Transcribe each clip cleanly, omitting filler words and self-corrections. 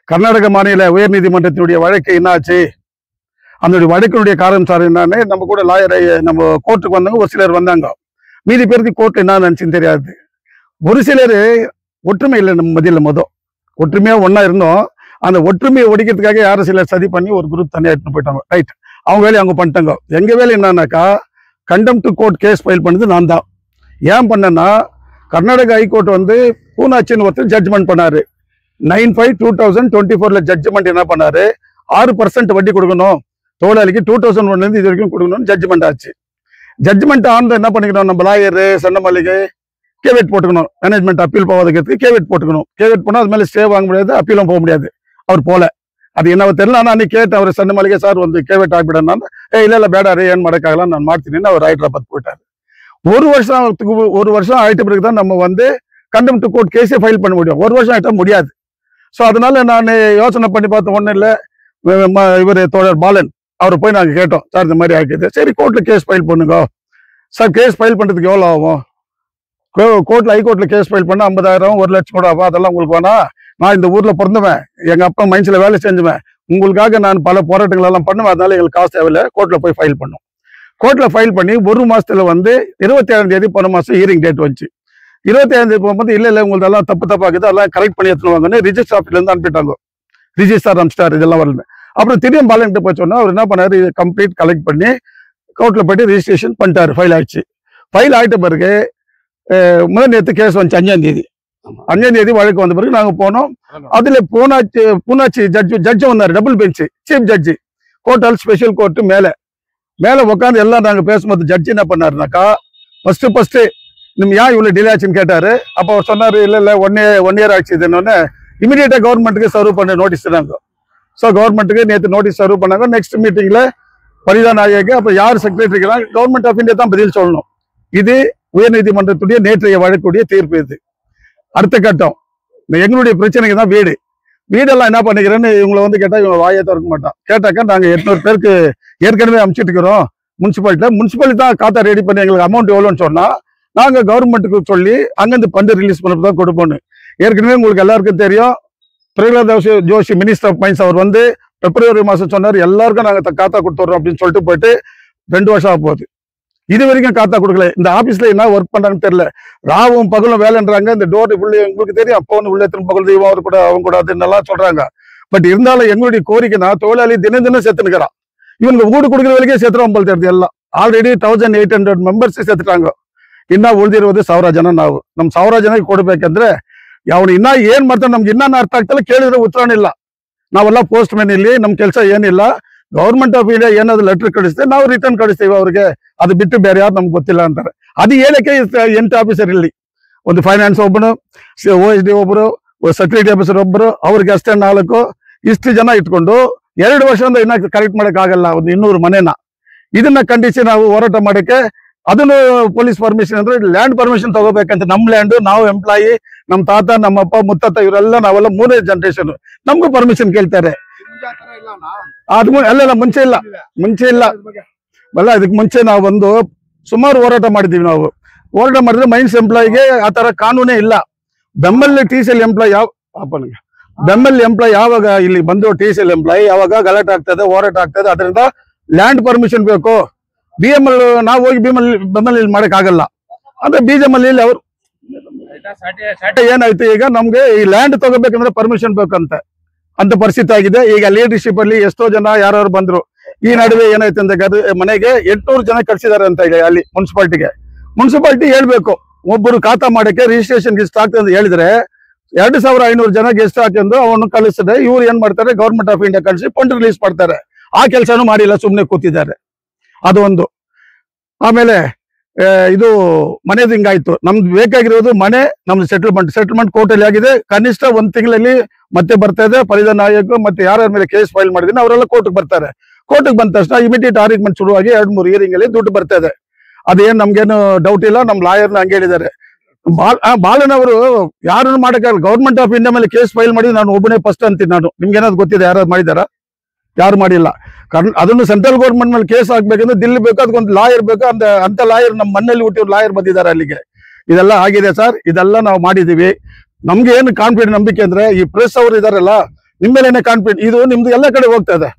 கர்நாடக மாநில உயர் நீதிமன்றத்தினுடைய வழக்கு என்னாச்சு, அந்த வழக்கினுடைய காரணம் சார் என்னன்னு நம்ம கூட லாயரை நம்ம கோர்ட்டுக்கு வந்தாங்க. ஒரு சிலர் வந்தாங்க, மீதி பேருக்கு கோர்ட் என்ன நினைச்சுன்னு தெரியாது. ஒரு சிலர் ஒற்றுமை இல்லை நம்ம மத்தியில். ஒற்றுமையா ஒன்னா இருந்தோம். அந்த ஒற்றுமையை ஒடிக்கிறதுக்காக யாரும் சிலர் சதி பண்ணி ஒரு குரூப் தனியாக எடுத்துன்னு போயிட்டாங்க. ரைட், அவங்க வேலையை அவங்க பண்ணிட்டாங்க. எங்க வேலை என்னன்னாக்கா contempt to court case file பண்ணது நான் தான். ஏன் பண்ணேன்னா கர்நாடக ஹைகோர்ட் பூனாச்சின்னு ஒருத்தர் ஜட்ஜ்மெண்ட் பண்ணாரு. 9/5/2024 ஜட்ஜ்மெண்ட் என்ன பண்ணாரு, 6% வட்டி கொடுக்கணும் தொழிலாளிக்கு, 2001 இது வரைக்கும் கொடுக்கணும்னு ஜட்ஜ்மெண்ட் ஆச்சு. ஜட்ஜ்மெண்ட் ஆனது என்ன பண்ணிக்கணும், நம்ம லாயரு சண்ட மல்லிகை கேவேட் போட்டுக்கணும். மேனேஜ்மெண்ட் அப்பீல் போவதுக்கு கேவேட் போட்டுக்கணும். கேவேட் போனால் அது மேலே ஸ்டே வாங்க முடியாது, அப்பீலும் போக முடியாது. அவர் போல அது என்ன தெரியல. ஆனால் அன்னைக்கு கேட்டேன் அவர் சண்ட மல்லிகை சார் கேவேட் ஆகிவிடனா, இல்லை பேடாரு ஏன் மடக்காகலாம் நான் மாற்றினேன்னு அவர் ஹைதராபாத் போயிட்டாரு. ஒரு வருஷம் ஆயிட்ட பிறகு தான் நம்ம கண்டெம் டு கோர்ட் கேஸே ஃபைல் பண்ண முடியும். ஒரு வருஷம் ஆயிட்டா முடியாது. ஸோ அதனால நான் யோசனை பண்ணி பார்த்தேன். ஒன்றும் இல்லை, இவர் தோழர் பாலன் அவரை போய் நாங்கள் கேட்டோம், சார் இந்த மாதிரி ஆகிக்குது, சரி கோர்ட்டில் கேஸ் ஃபைல் பண்ணுங்க சார். கேஸ் ஃபைல் பண்ணுறதுக்கு எவ்வளோ ஆகும், கோர்ட்டில் ஹைகோர்ட்டில் கேஸ் ஃபைல் பண்ணால் 50,000 1 லட்சம் கூட ஆகும். அதெல்லாம் உங்களுக்கு வேணா, நான் இந்த ஊரில் பிறந்துவேன், எங்கள் அப்பா மைன்ஸில் வேலை செஞ்சுவேன், உங்களுக்காக நான் பல போராட்டங்கள் எல்லாம் பண்ணுவேன், அதனால எங்களுக்கு காசு தேவையில்லை, கோர்ட்டில் போய் ஃபைல் பண்ணோம். கோர்ட்டில் ஃபைல் பண்ணி ஒரு மாதத்தில் 27ஆம் தேதி போன மாதம் ஹியரிங் டேட் வந்துச்சு. 27ஆம் தேதி போகும்போது இல்லை உங்களுக்கு எல்லாம் தப்பாக்குது, அதெல்லாம் கரெக்ட் பண்ணி எடுத்துவாங்கன்னு ரிஜிஸ்டர் ஆஃபீஸ்லேருந்து அனுப்பிட்டாங்க. ரிஜிஸ்டார் அனுப்பிச்சிட்டார், இதெல்லாம் வரல. அப்புறம் திரும்ப பாலன்கிட்ட போய் சொன்னா அவர் என்ன பண்ணாரு, கம்ப்ளீட் கலெக்ட் பண்ணி கோர்ட்டில் போயிட்டு ரிஜிஸ்ட்ரேஷன் பண்ணிட்டாரு. ஃபைல் ஆயிடுச்சு. ஃபைல் ஆகிட்ட பிறகு நேற்று கேஸ் வந்துச்சு 5ஆம் தேதி. 5ஆம் தேதி வழக்கு வந்த பிறகு நாங்கள் போனோம். அதில் பூனாச்சி ஜட்ஜு வந்தார், டபுள் பெஞ்சு சீஃப் ஜட்ஜி, கோர்ட் ஸ்பெஷல் கோர்ட்டு மேலே உட்காந்து எல்லாம் நாங்கள் பேசும்போது ஜட்ஜி என்ன பண்ணாருனாக்கா, ஃபர்ஸ்ட் நம்ம ஏன் இவ்வளோ டிலே ஆச்சுன்னு கேட்டார். அப்போ அவர் சொன்னார், இல்லை 1 இயர் ஆச்சு. இதுன்னு இமீடியட்டாக கவர்மெண்ட்டுக்கு சர்வ் பண்ண நோட்டீஸ் தராங்க. ஸோ கவர்மெண்ட்டுக்கு நேற்று நோட்டீஸ் சர்வ் பண்ணாங்க. நெக்ஸ்ட் மீட்டிங்கில் பரிதான் ஆகியாக்கு அப்போ யார் செக்ரட்டரிக்கிறாங்க, கவர்மெண்ட் ஆஃப் இந்தியா தான் பதில் சொல்லணும். இது உயர்நீதிமன்றத்துடைய நேற்றைய வழக்குடைய தீர்ப்பு. இது அடுத்த கட்டம். எங்களுடைய பிரச்சனைக்கு தான் வீடெல்லாம் என்ன பண்ணிக்கிறேன்னு இவங்களை கேட்டால் இவங்க வாயை திறக்க மாட்டான். கேட்டாக்கா நாங்கள் 800 பேருக்கு ஏற்கனவே அனுப்பிச்சிட்டு இருக்கிறோம் முனிசிபாலிட்டி தான் காத்தா ரெடி பண்ணி எங்களுக்கு அமௌண்ட் எவ்வளோன்னு சொன்னால் நாங்கள் கவர்மெண்ட்டுக்கு சொல்லி அங்கேருந்து ஃபண்டு ரிலீஸ் பண்ண தான் கொடுப்போன்னு. ஏற்கனவே உங்களுக்கு எல்லாருக்கும் தெரியும், Prahlad Joshi minister of mines அவர் பிப்ரவரி மாதம் சொன்னார், எல்லாருக்கும் நாங்கள் காத்தா கொடுத்துட்றோம் அப்படின்னு சொல்லிட்டு போயிட்டு 2 வருஷம் ஆக போகுது. இது வரைக்கும் காத்தா கொடுக்கல. இந்த ஆஃபீஸில் என்ன ஒர்க் பண்ணுறாங்கன்னு தெரியல. ராவும் பகலும் வேலைன்றாங்க. இந்த டோர் உள்ளே உங்களுக்கு தெரியும், அப்போ உள்ளே திரும்ப பகல் தெய்வம் அவர் கூட அவங்க கூட அதுன்னெல்லாம் சொல்கிறாங்க. பட் இருந்தாலும் எங்களுடைய கோரிக்கைனா தொழிலாளி தினம் செத்துனுக்கிறான். இவங்க வீடு கொடுக்குற வேலைக்கே செத்துறோம் போல் தெரியுது. எல்லாம் ஆல்ரெடி 1800 ಮೆಂಬರ್ಸ್ செத்துட்டாங்க. ಇನ್ನ ಉಳಿದಿರುವುದು 1000 ಜನ. ನಾವು ನಮ್ಮ 1000 ಜನಕ್ಕೆ ಕೊಡಬೇಕಂದ್ರೆ ಅವನು ಇನ್ನ ಏನ್ ಮಾಡ್ತಾನೆ ನಮ್ಗೆ ಇನ್ನ ಅರ್ಥ ಆಗ್ತಲ್ಲ. ಕೇಳಿದ್ರೆ ಉತ್ತರನೇ ಇಲ್ಲ. ನಾವೆಲ್ಲ ಪೋಸ್ಟ್ ಮ್ಯಾನ್ ಇಲ್ಲಿ ನಮ್ಮ ಕೆಲಸ ಏನಿಲ್ಲ. ಗವರ್ಮೆಂಟ್ ಆಫ್ ಇಂಡಿಯಾ ಏನಾದ್ರು ಲೆಟರ್ ಕಳಿಸ್ತೇವೆ, ನಾವು ರಿಟರ್ನ್ ಕಳಿಸ್ತೀವಿ ಅವ್ರಿಗೆ. ಅದು ಬಿಟ್ಟು ಬೇರೆ ಯಾರು ನಮ್ಗೆ ಗೊತ್ತಿಲ್ಲ ಅಂತಾರೆ. ಅದು ಏನಕ್ಕೆ 8 ಆಫೀಸರ್ ಇಲ್ಲಿ, ಒಂದು ಫೈನಾನ್ಸ್ ಒಬ್ಬನು, OSD ಒಬ್ಬರು, ಸೆಕ್ಯೂರಿಟಿ ಆಫೀಸರ್ ಒಬ್ಬರು, ಅವ್ರಿಗೆ ಅಷ್ಟೇ 4 ಇಷ್ಟು ಜನ ಇಟ್ಕೊಂಡು 2 ವರ್ಷದಿಂದ ಇನ್ನ ಕರೆಕ್ಟ್ ಮಾಡಕ್ ಆಗಲ್ಲ ಒಂದು 200 ಮನೆನ. ಇದನ್ನ ಖಂಡಿಸಿ ನಾವು ಹೋರಾಟ ಮಾಡಕ್ಕೆ, ಅದನ್ನು ಪೊಲೀಸ್ ಪರ್ಮಿಷನ್ ಅಂದ್ರೆ ಲ್ಯಾಂಡ್ ಪರ್ಮಿಷನ್ ತಗೋಬೇಕಂತ. ನಮ್ ಲ್ಯಾಂಡ್, ನಾವು ಎಂಪ್ಲಾಯಿ, ನಮ್ಮ ತಾತ, ನಮ್ಮಪ್ಪ, ಮುತ್ತಾತ ಇವರೆಲ್ಲ ನಾವೆಲ್ಲ 3ನೇ ಜನರೇಷನ್, ನಮಗೂ ಪರ್ಮಿಷನ್ ಕೇಳ್ತಾರೆ. ಅದು ಅಲ್ಲೆಲ್ಲ ಮುಂಚೆ ಇಲ್ಲ ಅಲ್ಲ. ಇದಕ್ಕೆ ಮುಂಚೆ ನಾವು ಸುಮಾರು ಹೋರಾಟ ಮಾಡಿದೀವಿ. ನಾವು ಹೋರಾಟ ಮಾಡಿದ್ರೆ ಮೈನ್ಸ್ ಎಂಪ್ಲಾಯಿಗೆ ಆ ತರ ಕಾನೂನೇ ಇಲ್ಲ. ಬೆಮ್ಮಲ್ಲಿ TCL ಎಂಪ್ಲಾಯ್ ಬೆಮ್ಮಲ್ಲಿ ಎಂಪ್ಲಾಯ್ ಯಾವಾಗ ಇಲ್ಲಿ ಬಂದು TCL ಎಂಪ್ಲಾಯ್ ಯಾವಾಗ ಗಲಾಟೆ ಆಗ್ತದೆ, ಹೋರಾಟ ಆಗ್ತದೆ, ಅದರಿಂದ ಲ್ಯಾಂಡ್ ಪರ್ಮಿಷನ್ ಬೇಕು. BML ನಾವು ಹೋಗಿ ಬೆಮ್ಮಲ್ಲಿ ಮಾಡಕ್ ಆಗಲ್ಲ ಅಂದ್ರೆ BML ಅವ್ರು ಏನಾಯ್ತು, ಈಗ ನಮ್ಗೆ ಈ ಲ್ಯಾಂಡ್ ತಗೋಬೇಕಂದ್ರೆ ಪರ್ಮಿಷನ್ ಬೇಕಂತ ಅಂತ ಪರಿಸ್ಥಿತಿ ಆಗಿದೆ. ಈಗ ಲೀಡರ್ಶಿಪ್ ಅಲ್ಲಿ ಎಷ್ಟೋ ಜನ ಯಾರು ಬಂದ್ರು. ಈ ನಡುವೆ ಏನಾಯ್ತು ಅಂದ್ರೆ ಮನೆಗೆ 800 ಜನ ಕಳ್ಸಿದಾರೆ ಅಂತ ಇದೆ ಅಲ್ಲಿ ಮುನ್ಸಿಪಾಲಿಟಿ ಹೇಳ್ಬೇಕು. ಒಬ್ಬರು ಖಾತಾ ಮಾಡಕ್ಕೆ ರಿಜಿಸ್ಟ್ರೇಷನ್ ಗೆಸ್ಟ್ ಆಗ್ತದೆ ಅಂತ ಹೇಳಿದ್ರೆ 2500 ಜನ ಗೆಸ್ಟ್ ಹಾಕೊಂಡು ಅವನು ಕಳಿಸಿದ್ರೆ ಇವ್ರು ಏನ್ ಮಾಡ್ತಾರೆ, ಗವರ್ಮೆಂಟ್ ಆಫ್ ಇಂಡಿಯಾ ಕಳಿಸಿ ಫಂಡ್ ರಿಲೀಸ್ ಮಾಡ್ತಾರೆ. ಆ ಕೆಲಸನೂ ಮಾಡಿಲ್ಲ, ಸುಮ್ಮನೆ ಕೂತಿದ್ದಾರೆ. ಅದು ಒಂದು. ಆಮೇಲೆ ಇದು ಮನೆದು ಹಿಂಗಾಯ್ತು. ನಮ್ದು ಬೇಕಾಗಿರೋದು ಮನೆ, ನಮ್ದು ಸೆಟಲ್ಮೆಂಟ್ ಕೋರ್ಟಲ್ಲಿ ಆಗಿದೆ. ಕನಿಷ್ಠ 1 ತಿಂಗಳಲ್ಲಿ ಮತ್ತೆ ಬರ್ತಾ ಇದೆ. ಪರಿಧಾನ ಆಯೋಗ ಮತ್ತೆ ಯಾರ್ಯಾರ ಮೇಲೆ ಕೇಸ್ ಫೈಲ್ ಮಾಡಿದೀನಿ ಅವರೆಲ್ಲ ಕೋರ್ಟ್ಗೆ ಬರ್ತಾರೆ. ಕೋರ್ಟ್ಗೆ ಬಂದ ತಕ್ಷಣ ಇಮಿಡಿಯೇಟ್ ಆರ್ಗ್ಯುಮೆಂಟ್ ಶುರುವಾಗಿ 2-3 ಹಿಯರಿಂಗ್ ಅಲ್ಲಿ ದುಡ್ಡು ಬರ್ತಾ ಇದೆ. ಅದೇನು ನಮ್ಗೇನು ಡೌಟ್ ಇಲ್ಲ. ನಮ್ಮ ಲಾಯರ್ನ ಹಂಗೆ ಹೇಳಿದ್ದಾರೆ. ಬಾಲನವರು ಯಾರನ್ನು ಮಾಡಕ್ಕಾಗಲ್ಲ. ಗವರ್ಮೆಂಟ್ ಆಫ್ ಇಂಡಿಯಾ ಮೇಲೆ ಕೇಸ್ ಫೈಲ್ ಮಾಡಿ ನಾನು ಒಬ್ಬನೇ ಫಸ್ಟ್ ಅಂತೀನಿ. ನಾನು ನಿಮ್ಗೆ ಏನಾದ್ರು ಗೊತ್ತಿದೆ ಯಾರು ಮಾಡಿದಾರ? ಯಾರು ಮಾಡಿಲ್ಲ. ಅದನ್ನು ಸೆಂಟ್ರಲ್ ಗೌರ್ಮೆಂಟ್ ಮೇಲೆ ಕೇಸ್ ಹಾಕ್ಬೇಕಂದ್ರೆ ದಿಲ್ಲಿ ಬೇಕು, ಅದಕ್ಕೊಂದು ಲಾಯರ್ ಬೇಕು. ಅಂತ ಲಾಯರ್ ನಮ್ಮ ಮಣ್ಣಲ್ಲಿ ಹುಟ್ಟಿರೋ ಲಾಯರ್ ಬಂದಿದ್ದಾರೆ ಅಲ್ಲಿಗೆ. ಇದೆಲ್ಲ ಆಗಿದೆ ಸರ್, ಇದೆಲ್ಲ ನಾವು ಮಾಡಿದೀವಿ. ನಮ್ಗೆ ಏನು ಕಾನ್ಫಿಡೆಂಟ್ ನಂಬಿಕೆ ಅಂದ್ರೆ ಈ ಪ್ರೆಸ್ ಅವರು ಇದಾರಲ್ಲ ನಿಮ್ಮ ಮೇಲೇನೆ ಕಾನ್ಫಿಡೆಂಟ್. ಇದು ನಿಮ್ದು ಎಲ್ಲ ಕಡೆ ಹೋಗ್ತಾ ಇದೆ.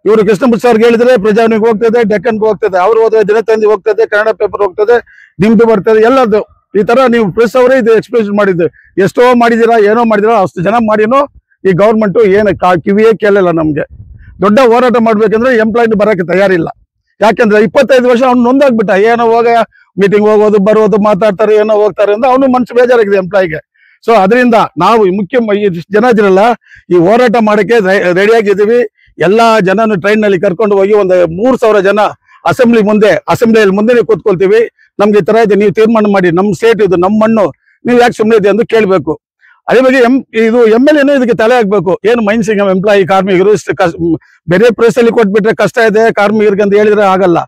ಇವರು ಕೃಷ್ಣಮೂರ್ತಿ ಅವ್ರಿಗೆ ಹೇಳಿದ್ರೆ ಪ್ರಜಾವಾಣಿಗೆ ಹೋಗ್ತದೆ, ಡೆಕ್ಕನ್ಗೆ ಹೋಗ್ತದೆ, ಅವ್ರು ಹೋದ್ರೆ ದಿನತಂದಿ ಹೋಗ್ತದೆ, ಕನ್ನಡ ಪೇಪರ್ ಹೋಗ್ತದೆ, ನಿಮ್ದು ಬರ್ತದೆ, ಎಲ್ಲದ್ದು. ಈ ತರ ನೀವು ಪ್ರೆಸ್ ಅವರೇ ಇದು ಎಕ್ಸ್ಪ್ಲೇಷನ್ ಮಾಡಿದ್ದು. ಎಷ್ಟೋ ಮಾಡಿದಿರಾ, ಏನೋ ಮಾಡಿದಿರಾ, ಅಷ್ಟು ಜನ ಮಾಡಿನೋ ಈ ಗೌರ್ಮೆಂಟ್ ಏನು ಕಿವಿಯೇ ಕೇಳಲ್ಲ. ನಮ್ಗೆ ದೊಡ್ಡ ಹೋರಾಟ ಮಾಡ್ಬೇಕಂದ್ರೆ ಎಂಪ್ಲಾಯ್ನ ಬರಕ್ಕೆ ತಯಾರಿಲ್ಲ. ಯಾಕೆಂದ್ರೆ 25 ವರ್ಷ ಅವ್ನು ನೊಂದಾಗ್ಬಿಟ್ಟ. ಏನೋ ಹೋಗ ಮೀಟಿಂಗ್ ಹೋಗೋದು ಬರೋದು ಮಾತಾಡ್ತಾರೆ, ಏನೋ ಹೋಗ್ತಾರೆ ಅಂತ ಅವನು ಮನ್ಸು ಬೇಜಾರಾಗಿದೆ ಎಂಪ್ಲಾಯ್ಗೆ. ಸೊ ಅದರಿಂದ ನಾವು ಮುಖ್ಯ ಜನ ಇದ್ರಲ್ಲ, ಈ ಹೋರಾಟ ಮಾಡಕ್ಕೆ ರೆಡಿಯಾಗಿದ್ದೀವಿ. ಎಲ್ಲಾ ಜನನು ಟ್ರೈನ್ ನಲ್ಲಿ ಕರ್ಕೊಂಡು ಹೋಗಿ ಒಂದು 3,000 ಜನ ಅಸೆಂಬ್ಲಿಯಲ್ಲಿ ಮುಂದೆ ಕೂತ್ಕೊಳ್ತೀವಿ. ನಮ್ಗೆ ಈ ತರ ಇದೆ, ನೀವು ತೀರ್ಮಾನ ಮಾಡಿ, ನಮ್ಮ ಸ್ಟೇಟ್ ಇದು, ನಮ್ಮ ಮಣ್ಣು, ನೀವು ಯಾಕೆ ಸುಮ್ಮನೆ ಇದೆ ಅಂತ ಕೇಳಬೇಕು. ಅದೇ ಬಗ್ಗೆ ಇದು MLA ಇದಕ್ಕೆ ತಲೆ ಹಾಕ್ಬೇಕು. ಏನು ಮೈನ್ ಸಿಂಗ್ ಎಂಪ್ಲಾಯಿ ಕಾರ್ಮಿಕರು ಬೇರೆ ಪ್ರೆಸ್ ಅಲ್ಲಿ ಕೊಟ್ಬಿಟ್ರೆ ಕಷ್ಟ ಇದೆ ಕಾರ್ಮಿಕರಿಗೆ ಅಂತ ಹೇಳಿದ್ರೆ ಆಗಲ್ಲ.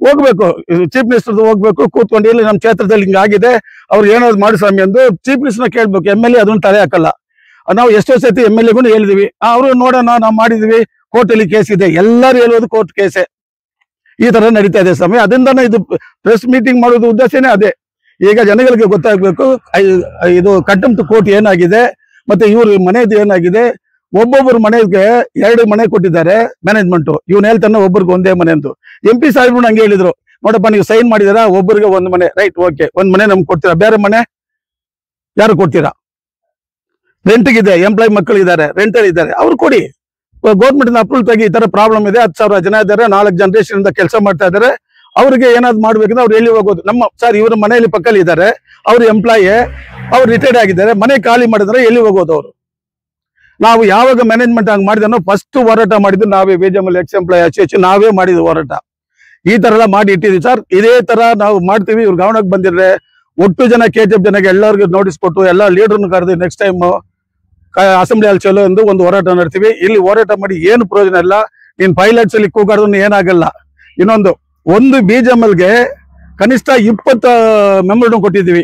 ಹೋಗ್ಬೇಕು, ಚೀಫ್ ಮಿನಿಸ್ಟರ್ ಹೋಗ್ಬೇಕು, ಕೂತ್ಕೊಂಡು ಇಲ್ಲಿ ನಮ್ಮ ಕ್ಷೇತ್ರದಲ್ಲಿ ಹಿಂಗ ಆಗಿದೆ, ಅವ್ರು ಏನಾದ್ರು ಮಾಡಿ ಸ್ವಾಮಿ ಎಂದು ಚೀಫ್ ಮಿನಿಸ್ಟರ್ ಕೇಳ್ಬೇಕು. MLA ಅದನ್ನ ತಲೆ ಹಾಕಲ್ಲ. ನಾವು ಎಷ್ಟೋ ಸತಿ MLA ಹೇಳಿದ್ವಿ, ಅವರು ನೋಡೋಣ ನಾವು ಮಾಡಿದ್ವಿ, ಕೋರ್ಟಲ್ಲಿ ಕೇಸ್ ಇದೆ, ಎಲ್ಲರೂ ಹೇಳೋದು ಕೋರ್ಟ್ ಕೇಸೆ. ಈ ತರ ನಡೀತಾ ಇದೆ ಸ್ವಾಮಿ. ಅದರಿಂದಾನೆ ಇದು ಪ್ರೆಸ್ ಮೀಟಿಂಗ್ ಮಾಡೋದು ಉದ್ದೇಶನೇ ಅದೇ. ಈಗ ಜನಗಳಿಗೆ ಗೊತ್ತಾಗ್ಬೇಕು ಇದು ಕಂಟೆಂಪ್ಟ್ ಕೋರ್ಟ್ ಏನಾಗಿದೆ, ಮತ್ತೆ ಇವ್ರ ಮನೆದು ಏನಾಗಿದೆ. ಒಬ್ಬೊಬ್ಬರು ಮನೆಗೆ 2 ಮನೆ ಕೊಟ್ಟಿದ್ದಾರೆ ಮ್ಯಾನೇಜ್ಮೆಂಟ್. ಇವ್ನು ಹೇಳ್ತಾನೆ ಒಬ್ಬರಿಗೆ ಒಂದೇ ಮನೆ ಅಂತ. MP ಸಾಹೇಬ್ರು ಹಂಗೆ ಹೇಳಿದ್ರು, ನೋಡಪ್ಪ ನೀವು ಸೈನ್ ಮಾಡಿದಾರ, ಒಬ್ಬರಿಗೆ 1 ಮನೆ, ರೈಟ್, ಓಕೆ, 1 ಮನೆ ನಮ್ಗೆ ಕೊಡ್ತೀರಾ, ಬೇರೆ ಮನೆ ಯಾರು ಕೊಡ್ತೀರಾ? ರೆಂಟ್ಗಿದೆ, ಎಂಪ್ಲಾಯ್ ಮಕ್ಕಳು ಇದ್ದಾರೆ, ರೆಂಟರ್ ಇದ್ದಾರೆ, ಅವ್ರು ಕೊಡಿ. ಗೌರ್ಮೆಂಟ್ ಅಪ್ರೂವಲ್ ತೆಗಿ. ಈ ತರ ಪ್ರಾಬ್ಲಮ್ ಇದೆ, 10,000 ಜನ ಇದ್ದಾರೆ, 4 ಜನರೇಷನ್ ಇಂದ ಕೆಲಸ ಮಾಡ್ತಾ ಇದ್ದಾರೆ, ಅವ್ರಿಗೆ ಏನಾದ್ರು ಮಾಡ್ಬೇಕಂದ್ರೆ ಅವ್ರು ಎಲ್ಲಿ ಹೋಗೋದು? ನಮ್ಮ ಸರ್ ಇವ್ರ ಮನೆಯಲ್ಲಿ ಪಕ್ಕದಲ್ಲಿ ಇದ್ದಾರೆ, ಅವ್ರು ಎಂಪ್ಲಾಯೇ, ಅವ್ರು ರಿಟೈರ್ಡ್ ಆಗಿದ್ದಾರೆ, ಮನೆ ಖಾಲಿ ಮಾಡಿದ್ರೆ ಎಲ್ಲಿ ಹೋಗೋದು ಅವರು? ನಾವು ಯಾವಾಗ ಮ್ಯಾನೇಜ್ಮೆಂಟ್ ಹಂಗೆ ಮಾಡಿದನೋ ಫಸ್ಟ್ ಹೋರಾಟ ಮಾಡಿದ್ದು ನಾವೇ, BJML ಎಕ್ಸ್ ಎಂಪ್ಲಾಯ್ ಅಸೋಸಿಯೇಷನ್ ನಾವೇ ಮಾಡಿದ ಹೋರಾಟ. ಈ ತರ ಎಲ್ಲ ಮಾಡಿ ಇಟ್ಟಿದ್ವಿ ಸರ್. ಇದೇ ತರ ನಾವು ಮಾಡ್ತೀವಿ. ಇವ್ರು ಗಮನಕ್ಕೆ ಬಂದಿದ್ರೆ ಒಟ್ಟು ಜನ KGF ಜನಕ್ಕೆ ಎಲ್ಲರಿಗೂ ನೋಟಿಸ್ ಕೊಟ್ಟು ಎಲ್ಲ ಲೀಡರ್ನ ಕರೆದು ನೆಕ್ಸ್ಟ್ ಟೈಮ್ ಅಸೆಂಬ್ಲಿ ಅಲ್ಲಿ ಚಲೋ ಎಂದು ಒಂದು ಹೋರಾಟ ನಡೆಸ್ತೀವಿ. ಇಲ್ಲಿ ಹೋರಾಟ ಮಾಡಿ ಏನು ಪ್ರಯೋಜನ ಇಲ್ಲ. ನೀನ್ ಪೈಲಟ್ಸ್ ಅಲ್ಲಿ ಕೂಗಾಡ್ದು ಏನಾಗಲ್ಲ. ಇನ್ನೊಂದು BJMLಗೆ ಕನಿಷ್ಠ 20 ಮೆಮೊರಂಡಮ್ ಕೊಟ್ಟಿದ್ದೀವಿ.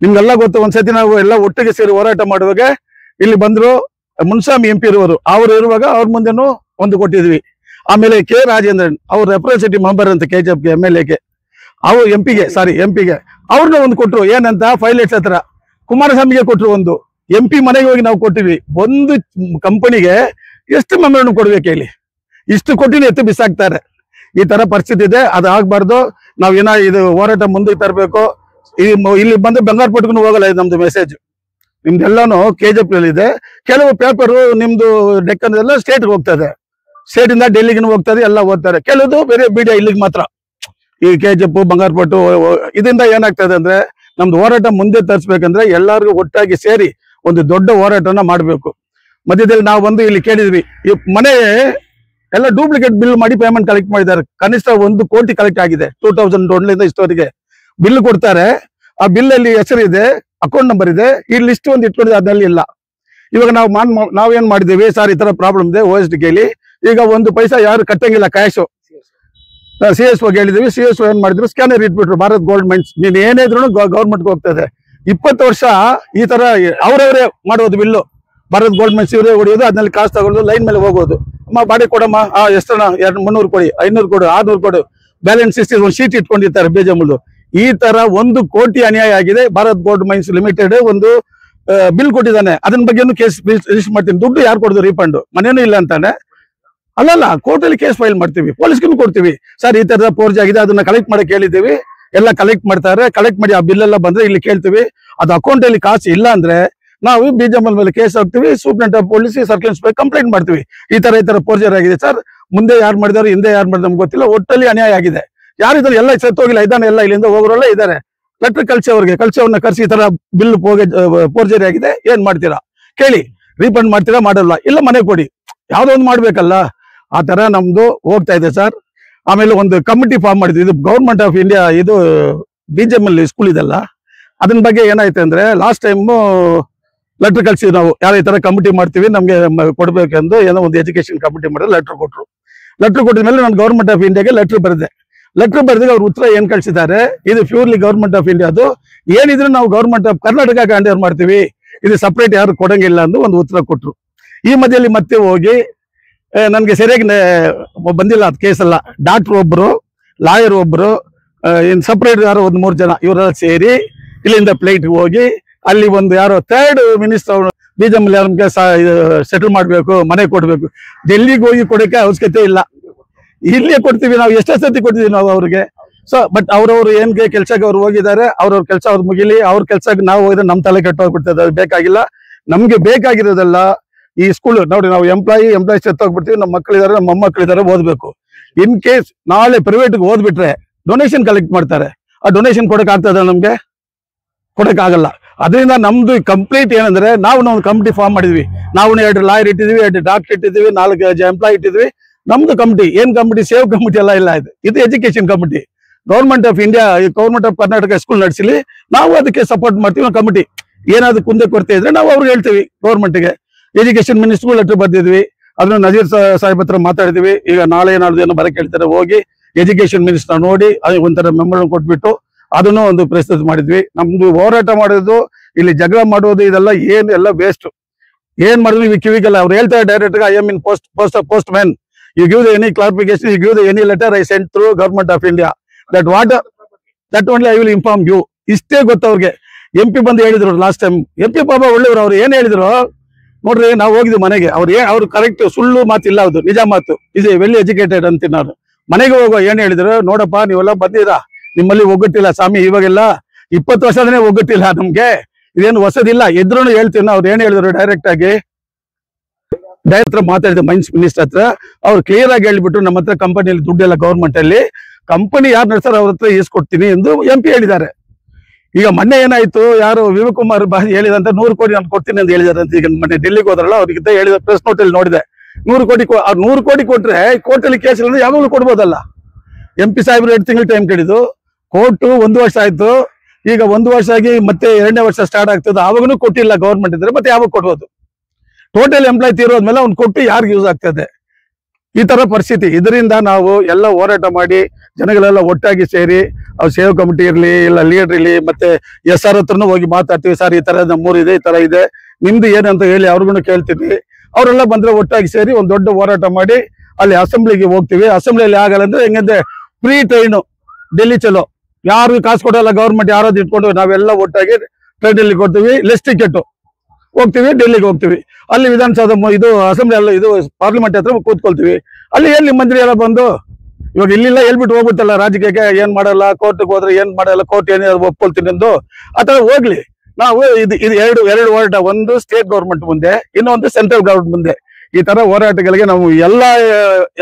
ನಿಮ್ಗೆಲ್ಲ ಗೊತ್ತು. ಒಂದ್ಸತಿ ನಾವು ಎಲ್ಲ ಒಟ್ಟಿಗೆ ಸೇರಿ ಹೋರಾಟ ಮಾಡುವಾಗ ಇಲ್ಲಿ ಬಂದ್ರು ಮುನ್ಸ್ವಾಮಿ MP ಇರುವರು, ಅವ್ರು ಇರುವಾಗ ಅವ್ರ ಮುಂದೆನೂ ಒಂದು ಕೊಟ್ಟಿದ್ವಿ. ಆಮೇಲೆ K ರಾಜೇಂದ್ರನ್ ಅವ್ರ ರೆಪ್ರೆಸೆಂಟೇಟಿವ್ ಮೆಂಬರ್ ಅಂತ KGFಗೆ MLAಗೆ, ಅವ್ರು MP ಗೆ ಅವ್ರನ್ನ ಒಂದು ಕೊಟ್ರು. ಏನಂತ ಪೈಲಟ್ಸ್ ಹತ್ರ ಕುಮಾರಸ್ವಾಮಿಗೆ ಕೊಟ್ರು. ಒಂದು MP ಮನೆಗೆ ಹೋಗಿ ನಾವು ಕೊಟ್ಟಿವಿ. ಒಂದು ಕಂಪನಿಗೆ ಎಷ್ಟು ಮೆಮೊರಂಡಮ್ ಕೊಡ್ಬೇಕು ಹೇಳಿ? ಇಷ್ಟು ಕೊಟ್ಟಿನ ಎತ್ತು ಬಿಸಾಕ್ತಾರೆ. ಈ ತರ ಪರಿಸ್ಥಿತಿ ಇದೆ. ಅದು ಆಗ್ಬಾರ್ದು. ನಾವ್ ಇದು ಹೋರಾಟ ಮುಂದೆ ತರಬೇಕು. ಇಲ್ಲಿ ಬಂದು ಬಂಗಾರಪೇಟೆಗೂ ಹೋಗಲ್ಲ. ಇದು ನಮ್ದು ಮೆಸೇಜ್. ನಿಮ್ದೆಲ್ಲಾನು KGF ಇದೆ. ಕೆಲವು ಪೇಪರು ನಿಮ್ದು ಡೆಕ್ಕನ್ ಎಲ್ಲ ಸ್ಟೇಟ್ಗೆ ಹೋಗ್ತದೆ, ಸ್ಟೇಟ್ ಇಂದ ಡೆಲ್ಲಿಗೂ ಹೋಗ್ತದೆ, ಎಲ್ಲ ಓದ್ತಾರೆ. ಕೆಲವುದು ಬೇರೆ ಮೀಡಿಯಾ ಇಲ್ಲಿಗೆ ಮಾತ್ರ. ಈ KGF ಬಂಗಾರಪೇಟೆ ಇದರಿಂದ ಏನಾಗ್ತದೆ ಅಂದ್ರೆ, ನಮ್ದು ಹೋರಾಟ ಮುಂದೆ ತರಿಸ್ಬೇಕಂದ್ರೆ ಎಲ್ಲರಿಗೂ ಒಟ್ಟಾಗಿ ಸೇರಿ ಒಂದು ದೊಡ್ಡ ಹೋರಾಟನ ಮಾಡಬೇಕು. ಮಧ್ಯದಲ್ಲಿ ನಾವು ಬಂದು ಇಲ್ಲಿ ಕೇಳಿದ್ವಿ, ಈ ಮನೆ ಎಲ್ಲ ಡೂಪ್ಲಿಕೇಟ್ ಬಿಲ್ ಮಾಡಿ ಪೇಮೆಂಟ್ ಕಲೆಕ್ಟ್ ಮಾಡಿದ್ದಾರೆ. ಕನಿಷ್ಠ 1 ಕೋಟಿ ಕಲೆಕ್ಟ್ ಆಗಿದೆ 2001 ಇಷ್ಟವರೆಗೆ. ಬಿಲ್ ಕೊಡ್ತಾರೆ, ಆ ಬಿಲ್ ಅಲ್ಲಿ ಹೆಸರು ಇದೆ, ಅಕೌಂಟ್ ನಂಬರ್ ಇದೆ, ಈ ಲಿಸ್ಟ್ ಒಂದು ಇಟ್ಕೊಂಡಿದೆ, ಅದರಲ್ಲಿ ಇಲ್ಲ. ಇವಾಗ ನಾವೇನ್ ಮಾಡಿದೀವಿ ಸರ್, ಈ ತರ ಪ್ರಾಬ್ಲಮ್ ಇದೆ OSD ಕೇಳಿ, ಈಗ 1 ಪೈಸಾ ಯಾರು ಕಟ್ಟಂಗಿಲ್ಲ, ಕ್ಯಾಶು. CSO ಹೇಳಿದೀವಿ. CSO ಏನ್ ಮಾಡಿದ್ರು, ಸ್ಕ್ಯಾನರ್ ಇಟ್ಬಿಟ್ರು. ಭಾರತ್ ಗೋಲ್ಡ್ ಮೈನ್ಸ್ ನೀನ್ ಏನೇ ಇದ್ರು ಗೌರ್ಮೆಂಟ್ಗೆ ಹೋಗ್ತದೆ. 20 ವರ್ಷ ಈ ತರ ಅವ್ರವರೇ ಮಾಡೋದು ಬಿಲ್ಲು. ಭಾರತ್ ಗೋಲ್ಡ್ ಮೈನ್ಸ್ ಇವರೇ ಹೊಡಿಯೋದು, ಅದ್ರಲ್ಲಿ ಕಾಸು ತಗೊಳ್ಳೋದು, ಲೈನ್ ಮೇಲೆ ಹೋಗೋದು. ಅಮ್ಮ ಬಾಡಿ ಕೊಡಮ್ಮ, ಎಷ್ಟನ 300 ಕೊಡಿ, 500 ಕೊಡು, 600 ಕೊಡು, ಬ್ಯಾಲೆನ್ಸ್ ಒಂದು ಶೀಟ್ ಇಟ್ಕೊಂಡಿರ್ತಾರೆ BJML. ಈ ತರ 1 ಕೋಟಿ ಅನ್ಯಾಯ ಆಗಿದೆ. ಭಾರತ್ ಗೋಲ್ಡ್ ಮೈನ್ಸ್ ಲಿಮಿಟೆಡ್ ಒಂದು ಬಿಲ್ ಕೊಟ್ಟಿದ್ದಾನೆ, ಅದನ್ನ ಬಗ್ಗೆನೂ ಕೇಸ್ ರಿಜಿಸ್ಟರ್ ಮಾಡ್ತೀನಿ. ದುಡ್ಡು ಯಾರು ಕೊಡೋದು? ರೀಫಂಡ್ ಮನೇನೂ ಇಲ್ಲ ಅಂತಾನೆ. ಅಲ್ಲಲ್ಲ, ಕೋರ್ಟಲ್ಲಿ ಕೇಸ್ ಫೈಲ್ ಮಾಡ್ತೀವಿ, ಪೊಲೀಸ್ಗೂ ಕೊಡ್ತೀವಿ. ಸರ್ ಈ ತರ ಫೋರ್ಜ್ ಆಗಿದೆ, ಅದನ್ನ ಕಲೆಕ್ಟ್ ಮಾಡಕ್ಕೆ ಹೇಳಿದ್ದೀವಿ. ಎಲ್ಲ ಕಲೆಕ್ಟ್ ಮಾಡ್ತಾರೆ. ಕಲೆಕ್ಟ್ ಮಾಡಿ ಆ ಬಿಲ್ ಎಲ್ಲ ಬಂದ್ರೆ ಇಲ್ಲಿ ಕೇಳ್ತೀವಿ. ಅದು ಅಕೌಂಟ್ ಅಲ್ಲಿ ಕಾಸು ಇಲ್ಲ ಅಂದ್ರೆ ನಾವು BJML ಮೇಲೆ ಕೇಸ್ ಹಾಕ್ತಿವಿ. Superintendent of police, circle inspector complaint ಮಾಡ್ತೀವಿ. ಈ ತರ ಫೋರ್ಜರ್ ಆಗಿದೆ ಸರ್. ಮುಂದೆ ಯಾರು ಮಾಡಿದಾರೆ, ಹಿಂದೆ ಯಾರು ಮಾಡಿದ್ರೆ ನಮ್ಗೆ ಗೊತ್ತಿಲ್ಲ. ಒಟ್ಟಲ್ಲಿ ಅನ್ಯಾಯ ಆಗಿದೆ. ಯಾರಿದ್ದಾರೆ ಎಲ್ಲ ಸತ್ತೋಗಿಲ್ಲ, ಇದ್ದಾನೆ, ಎಲ್ಲ ಇಲ್ಲಿಂದ ಹೋಗೋರೆಲ್ಲ ಇದ್ದಾರೆ. ಲೆಟರ್ ಕಳ್ಸೋರ್ನ ಕರ್ಸಿ ಈ ತರ ಬಿಲ್ ಫೋರ್ಜರಿ ಆಗಿದೆ, ಏನ್ ಮಾಡ್ತೀರಾ ಕೇಳಿ? ರೀಫಂಡ್ ಮಾಡ್ತೀರಾ? ಮಾಡಲ್ಲ. ಇಲ್ಲ ಮನೆ ಕೊಡಿ, ಯಾವ್ದೋ ಒಂದು ಮಾಡ್ಬೇಕಲ್ಲ. ಆ ತರ ನಮ್ದು ಹೋಗ್ತಾ ಇದೆ ಸರ್. ಆಮೇಲೆ ಒಂದು ಕಮಿಟಿ ಫಾರ್ಮ್ ಮಾಡಿದ್ವಿ. ಇದು ಗೌರ್ಮೆಂಟ್ ಆಫ್ ಇಂಡಿಯಾ, ಇದು BJML ಸ್ಕೂಲ್ ಇದೆಲ್ಲ, ಅದನ್ನ ಬಗ್ಗೆ ಏನಾಯ್ತು ಅಂದ್ರೆ, ಲಾಸ್ಟ್ ಟೈಮ್ ಲೆಟರ್ ಕಳ್ಸಿ ನಾವು ಯಾರ ಈ ತರ ಕಮಿಟಿ ಮಾಡ್ತೀವಿ, ನಮ್ಗೆ ಕೊಡ್ಬೇಕೆಂದು ಏನೋ ಒಂದು ಎಜುಕೇಶನ್ ಕಮಿಟಿ ಮಾಡಿದ್ರೆ ಲೆಟರ್ ಕೊಟ್ರು. ಲೆಟರ್ ಕೊಟ್ಟಿದ ಮೇಲೆ ನಾನು ಗೌರ್ಮೆಂಟ್ ಆಫ್ ಇಂಡಿಯಾಗೆ ಲೆಟರ್ ಬರೆದೆ. ಲೆಟರ್ ಬರೆದಾಗ ಅವ್ರ ಉತ್ತರ ಏನ್ ಕಳ್ಸಿದ್ದಾರೆ, ಇದು ಪ್ಯೂರ್ಲಿ ಗೌರ್ಮೆಂಟ್ ಆಫ್ ಇಂಡಿಯಾದು, ಏನಿದ್ರು ನಾವು government of Karnataka hand over ಮಾಡ್ತೀವಿ, ಇದು ಸಪ್ರೇಟ್ ಯಾರು ಕೊಡಂಗಿಲ್ಲ ಅಂತ ಒಂದು ಉತ್ತರ ಕೊಟ್ರು. ಈ ಮಧ್ಯದಲ್ಲಿ ಮತ್ತೆ ಹೋಗಿ ನನ್ಗೆ ಸರಿಯಾಗಿ ಬಂದಿಲ್ಲ ಅದು ಕೇಸಲ್ಲ. ಡಾಕ್ಟರ್ ಒಬ್ರು, ಲಾಯರ್ ಒಬ್ರು, ಇನ್ ಸಪ್ರೇಟ್ ಯಾರು 1-3 ಜನ ಇವರೆಲ್ಲ ಸೇರಿ ಇಲ್ಲಿಂದ ಫ್ಲೈಟ್ ಹೋಗಿ ಅಲ್ಲಿ ಒಂದು ಯಾರೋ ಥರ್ಡ್ ಮಿನಿಸ್ಟರ್ ಬೀಜಮಲ್ಲಿ ನಮ್ಗೆ ಸೆಟಲ್ ಮಾಡ್ಬೇಕು, ಮನೆ ಕೊಡ್ಬೇಕು. ಡೆಲ್ಲಿಗೆ ಹೋಗಿ ಕೊಡಕ್ಕೆ ಅವಶ್ಯಕತೆ ಇಲ್ಲ, ಇಲ್ಲೇ ಕೊಡ್ತೀವಿ ನಾವು. ಎಷ್ಟೋ ಸತಿ ಕೊಡ್ತೀವಿ ನಾವು ಅವ್ರಿಗೆ. ಸೊ ಬಟ್ ಅವ್ರವ್ರು ಏನ್ಗೆ ಕೆಲ್ಸಕ್ಕೆ ಅವ್ರು ಹೋಗಿದ್ದಾರೆ, ಅವ್ರವ್ರ ಕೆಲಸ ಅವ್ರು ಮುಗಿಲಿ. ಅವ್ರ ಕೆಲ್ಸಕ್ಕೆ ನಾವು ಹೋಗಿದ್ರೆ ನಮ್ ತಲೆ ಕೆಟ್ಟೋಗ್ಬಿಡ್ತದೆ, ಅದು ಬೇಕಾಗಿಲ್ಲ. ನಮ್ಗೆ ಬೇಕಾಗಿರೋದೆಲ್ಲ ಈ ಸ್ಕೂಲ್ ನೋಡಿ, ನಾವು ಎಂಪ್ಲಾಯಿ ಸತ್ತೋಗ್ಬಿಡ್ತೀವಿ, ನಮ್ಮ ಮಕ್ಕಳಿದ್ದಾರೆ, ನಮ್ಮ ಮೊಮ್ಮಕ್ಕಳಿದ್ದಾರೆ, ಓದ್ಬೇಕು. ಇನ್ ಕೇಸ್ ನಾಳೆ ಪ್ರೈವೇಟ್ಗೆ ಓದ್ಬಿಟ್ರೆ ಡೊನೇಷನ್ ಕಲೆಕ್ಟ್ ಮಾಡ್ತಾರೆ. ಆ ಡೊನೇಷನ್ ಕೊಡಕ್ ಆಗ್ತದ? ನಮ್ಗೆ ಕೊಡಕ್ ಆಗಲ್ಲ. ಅದರಿಂದ ನಮ್ದು ಕಂಪ್ಲೀಟ್ ಏನಂದ್ರೆ, ನಾವು ಒಂದು ಕಮಿಟಿ ಫಾರ್ಮ್ ಮಾಡಿದ್ವಿ. ನಾವು 2 ಲಾಯರ್ ಇಟ್ಟಿದ್ವಿ, 2 ಡಾಕ್ಟರ್ ಇಟ್ಟಿದ್ವಿ, 4 ಎಂಪ್ಲಾಯ್ ಇಟ್ಟಿದ್ವಿ. ನಮ್ದು ಕಮಿಟಿ ಏನ್ ಕಮಿಟಿ? ಸೇವ್ ಕಮಿಟಿ ಎಲ್ಲ ಇಲ್ಲ. ಇದು education committee. Government of India, government of Karnataka school ನಡೆಸಲಿ, ನಾವು ಅದಕ್ಕೆ ಸಪೋರ್ಟ್ ಮಾಡ್ತೀವಿ. ಕಮಿಟಿ ಏನಾದ್ರು ಕುಂದೆ ಕೊರತೆ ಇದ್ರೆ ನಾವು ಅವ್ರಿಗೆ ಹೇಳ್ತೀವಿ. ಗೌರ್ಮೆಂಟ್ಗೆ ಎಜುಕೇಶನ್ ಮಿನಿಸ್ಟರ್ ಲೆಟರ್ ಬರ್ದಿದ್ವಿ, ಅದನ್ನ ನಜೀರ್ ಸಾಹೇಬ್ ಹತ್ರ ಮಾತಾಡಿದ್ವಿ. ಈಗ ನಾಳೆ ನಾಡ್ದು ಏನೋ ಬರಕ್ಕೆ ಹೇಳ್ತಾರೆ, ಹೋಗಿ ಎಜುಕೇಶನ್ ಮಿನಿಸ್ಟರ್ ನೋಡಿ ಅದಕ್ಕೆ ಒಂಥರ ಮೆಮೊರಂ ಕೊಟ್ಬಿಟ್ಟು ಅದನ್ನು ಒಂದು ಪ್ರಸ್ತುತ ಮಾಡಿದ್ವಿ. ನಮ್ದು ಹೋರಾಟ ಮಾಡೋದು, ಇಲ್ಲಿ ಜಗಳ ಮಾಡೋದು, ಇದೆಲ್ಲ ಏನು ಎಲ್ಲ ವೇಸ್ಟ್. ಏನ್ ಮಾಡಿದ್ವಿ ನೀವು ಕಿವಿಗೆಲ್ಲ? ಅವ್ರು ಹೇಳ್ತಾರೆ direct I am in postman, you give any clarification, you give any letter I sent through government of India, that only I will inform you. ಇಷ್ಟೇ ಗೊತ್ತವ್ರಿಗೆ. MP ಬಂದು ಹೇಳಿದ್ರು ಲಾಸ್ಟ್ ಟೈಮ್. MP ಪಾಪ ಒಳ್ಳೆಯವರು. ಅವ್ರು ಏನ್ ಹೇಳಿದ್ರು ನೋಡ್ರಿ, ನಾವು ಹೋಗಿದ್ವಿ ಮನೆಗೆ. ಅವ್ರು ಕರೆಕ್ಟ್, ಸುಳ್ಳು ಮಾತಿಲ್ಲ, ಅದು ನಿಜ ಮಾತು. ಇದು ವೆಲ್ ಎಜುಕೇಟೆಡ್ ಅಂತೀನಿ ನಾನು. ಮನೆಗೆ ಹೋಗೋ ಏನ್ ಹೇಳಿದ್ರು, ನೋಡಪ್ಪ ನೀವೆಲ್ಲ ಬಂದಿರಾ, ನಿಮ್ಮಲ್ಲಿ ಒಗ್ಗಟ್ಟಿಲ್ಲ ಸ್ವಾಮಿ, ಇವಾಗೆಲ್ಲ 20 ವರ್ಷದನೇ ಒಗ್ಗಟ್ಟಿಲ್ಲ ನಮ್ಗೆ, ಇದೇನು ಹೊಸದಿಲ್ಲ. ಎದ್ರೂ ಹೇಳ್ತೀನಿ. ಅವ್ರು ಏನ್ ಹೇಳಿದ್ರು ಡೈರೆಕ್ಟ್ ಆಗಿ, ಡೈರೆಕ್ಟ್ ಮಾತಾಡಿದ್ರು ಮೈನ್ಸ್ ಮಿನಿಸ್ಟರ್ ಹತ್ರ. ಅವ್ರು ಕ್ಲಿಯರ್ ಆಗಿ ಹೇಳ್ಬಿಟ್ಟು, ನಮ್ಮ ಹತ್ರ ಕಂಪನಿಯಲ್ಲಿ ದುಡ್ಡೆಲ್ಲ ಗೌರ್ಮೆಂಟ್ ಅಲ್ಲಿ, ಕಂಪನಿ ಯಾರು ನಡೆಸ್ತಾರೋ ಅವ್ರ ಹತ್ರ ಇಸ್ಕೊಡ್ತೀನಿ ಎಂದು MP ಹೇಳಿದ್ದಾರೆ. ಈಗ ಮೊನ್ನೆ ಏನಾಯ್ತು, ಯಾರು ವಿವೇಕ್ ಕುಮಾರ್ ಹೇಳಿದಂತ 100 ಕೋಟಿ ನಾನು ಕೊಡ್ತೀನಿ ಅಂತ ಹೇಳಿದಾರೆ ಅಂತ. ಈಗ ಮೊನ್ನೆ ಡೆಲ್ಲಿಗೆ ಹೋದ್ರಲ್ಲ, ಅವ್ರಿಗೆ ಹೇಳಿದ ಪ್ರೆಸ್ ನೋಟ್ ಅಲ್ಲಿ ನೋಡಿದೆ. 100 ಕೋಟಿ. ಅವ್ರು 100 ಕೋಟಿ ಕೊಟ್ರೆ ಕೋರ್ಟಲ್ಲಿ ಕೇಸ್ ಇಲ್ಲ, ಯಾವಾಗಲೂ ಕೊಡ್ಬೋದಲ್ಲ. MP ಸಾಹೇಬ್ರು 2 ತಿಂಗಳು ಟೈಮ್ ಕೇಳಿದ್ದು, ಕೋರ್ಟು 1 ವರ್ಷ ಆಯ್ತು. ಈಗ 1 ವರ್ಷ ಆಗಿ ಮತ್ತೆ 2ನೇ ವರ್ಷ ಸ್ಟಾರ್ಟ್ ಆಗ್ತದೆ, ಆವಾಗನೂ ಕೊಟ್ಟಿಲ್ಲ ಗೌರ್ಮೆಂಟ್ ಇದ್ರೆ ಮತ್ತೆ ಯಾವಾಗ ಕೊಡ್ಬೋದು? ಟೋಟಲ್ ಎಂಪ್ಲಾಯ್ ತೀರೋದ್ಮೇಲೆ ಅವ್ನು ಕೊಟ್ಟು ಯಾರಿಗೆ ಯೂಸ್ ಆಗ್ತದೆ? ಈ ತರ ಪರಿಸ್ಥಿತಿ. ಇದರಿಂದ ನಾವು ಎಲ್ಲ ಹೋರಾಟ ಮಾಡಿ ಜನಗಳೆಲ್ಲ ಒಟ್ಟಾಗಿ ಸೇರಿ, ಅವ್ರು ಸೇವ್ ಕಮಿಟಿ ಇರ್ಲಿ, ಇಲ್ಲ ಲೀಡರ್ ಇರ್ಲಿ, ಮತ್ತೆ SR ಹತ್ರನೂ ಹೋಗಿ ಮಾತಾಡ್ತೀವಿ. ಸರ್, ಈ ತರ ನಮ್ಮೂರಿದೆ, ಈ ತರ ಇದೆ, ನಿಮ್ದು ಏನಂತ ಹೇಳಿ ಅವ್ರಿಗೂ ಕೇಳ್ತೀವಿ. ಅವರೆಲ್ಲ ಬಂದ್ರೆ ಒಟ್ಟಾಗಿ ಸೇರಿ ಒಂದು ದೊಡ್ಡ ಹೋರಾಟ ಮಾಡಿ ಅಲ್ಲಿ ಅಸೆಂಬ್ಲಿಗೆ ಹೋಗ್ತೀವಿ. ಅಸೆಂಬ್ಲಿಯಲ್ಲಿ ಆಗಲ್ಲ ಅಂದ್ರೆ ಹೆಂಗಂದ್ರೆ ಫ್ರೀ ಟ್ರೈನು ಡೆಲ್ಲಿ ಚಲೋ, ಯಾರು ಕಾಸು ಕೊಡಲ್ಲ ಗೌರ್ಮೆಂಟ್, ಯಾರಾದ್ರು ಇಟ್ಕೊಂಡು ನಾವೆಲ್ಲ ಒಟ್ಟಾಗಿ ಟ್ರೈನಲ್ಲಿ ಕೊಡ್ತೀವಿ. ಲೆಸ್ ಟಿಕೆಟ್ ಹೋಗ್ತೀವಿ, ಡೆಲ್ಲಿಗೆ ಹೋಗ್ತೀವಿ. ಅಲ್ಲಿ ವಿಧಾನಸೌಧ ಇದು ಅಸೆಂಬ್ಲಿ ಎಲ್ಲ ಇದು ಪಾರ್ಲಿಮೆಂಟ್ ಹತ್ರ ಕೂತ್ಕೊಳ್ತೀವಿ. ಅಲ್ಲಿ ಎಲ್ಲಿ ಮಂತ್ರಿ ಎಲ್ಲ ಬಂದು ಇವಾಗ ಇಲ್ಲಿಲ್ಲ ಹೇಳ್ಬಿಟ್ಟು ಹೋಗ್ಬಿಟ್ಟಲ್ಲ ರಾಜಕೀಯಕ್ಕೆ, ಏನ್ ಮಾಡಲ್ಲ, ಕೋರ್ಟ್ಗೆ ಹೋದ್ರೆ ಏನ್ ಮಾಡಲ್ಲ, ಕೋರ್ಟ್ ಏನಾದ್ರು ಒಪ್ಕೊಳ್ತೀನಿ ಎಂದು ಆ ತರ ಹೋಗ್ಲಿ. ನಾವು ಇದು ಎರಡು ಹೋರಾಟ, ಒಂದು ಸ್ಟೇಟ್ ಗೌರ್ಮೆಂಟ್ ಮುಂದೆ, ಇನ್ನೊಂದು ಸೆಂಟ್ರಲ್ ಗೌರ್ಮೆಂಟ್ ಮುಂದೆ. ಈ ತರ ಹೋರಾಟಗಳಿಗೆ ನಾವು ಎಲ್ಲ